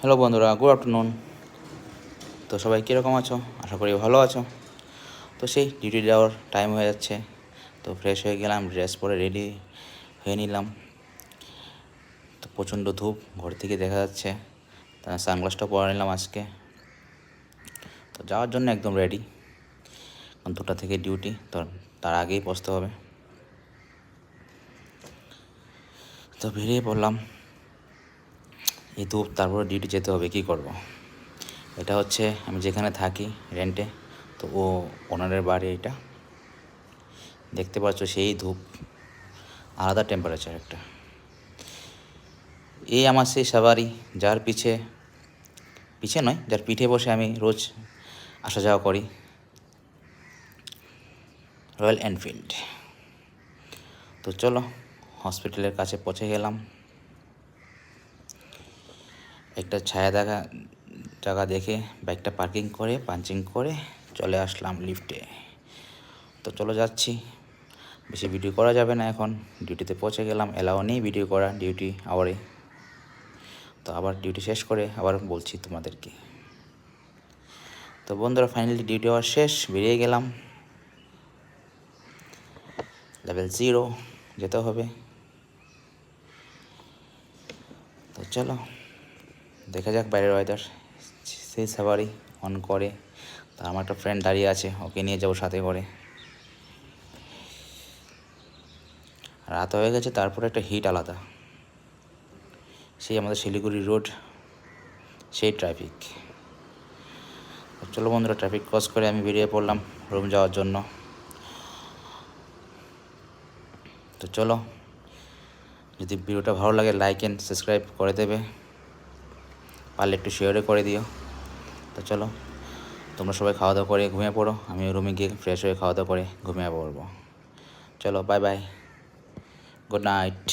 Hello বন্ধুরা, good afternoon. তো সবাই কীরকম আছো? আশা করি ভালো আছো। তো সেই ডিউটি যাওয়ার টাইম হয়ে যাচ্ছে, তো ফ্রেশ হয়ে গেলাম, ড্রেস পরে রেডি হয়ে নিলাম। তো প্রচণ্ড ধূপ ঘর থেকে দেখা যাচ্ছে, তার সানগ্লাসটা পরে নিলাম আজকে। তো যাওয়ার জন্য একদম রেডি, কারণ 2টা থেকে ডিউটি, তো তার আগেই পৌঁছতে হবে। তো বেরিয়ে পড়লাম, এই ধূপ, তারপরে ডিউটি যেতে হবে, কী করব। এটা হচ্ছে আমি যেখানে থাকি রেন্টে, তো ওনারের বাড়ি এটা। দেখতে পাচ্ছ সেই ধূপ, আলাদা টেম্পারেচার একটা। এই আমার সেই সাবারি, যার পিছে নয়, যার পিঠে বসে আমি রোজ আসা যাওয়া করি, রয়্যাল এনফিল্ড। তো চলো, হসপিটালের কাছে পৌঁছে গেলাম। একটা ছায়া জায়গা দেখে বাইকটা পার্কিং করে পাঞ্চিং করে চলে আসলাম লিফটে। তো চলো যাচ্ছি, বেশি ভিডিও করা যাবে না এখন, ডিউটিতে পৌঁছে গেলাম, এলাও নেই ভিডিও করা ডিউটি আওয়ারে। তো আবার ডিউটি শেষ করে আবার বলছি তোমাদেরকে। তো বন্ধুরা, ফাইনালি ডিউটি আওয়ার শেষ, বেরিয়ে গেলাম। লেভেল 0 যেতে হবে। তো চলো দেখা যাক বাইরের ওয়েদার। সেই সাবারি অন করে, তা আমার একটা ফ্রেন্ড দাঁড়িয়ে আছে, ওকে নিয়ে যাবো সাথে করে। রাত হয়ে গেছে, তারপরে একটা হিট আলাদা, সেই আমাদের শিলিগুড়ি রোড, সেই ট্রাফিক। চলো বন্ধুরা, ট্রাফিক ক্রস করে আমি বেরিয়ে পড়লাম রুম যাওয়ার জন্য। তো চলো, যদি ভিডিওটা ভালো লাগে লাইক অ্যান্ড সাবস্ক্রাইব করে দেবে, পারলে একটু শেয়ারও করে দিও। তো চলো, তোমরা সবাই খাওয়া দাওয়া করে ঘুমিয়ে পড়ো, আমি রুমে গিয়ে ফ্রেশ হয়ে খাওয়া দাওয়া করে ঘুমিয়ে পড়বো। চলো, বাই বাই, গুড নাইট।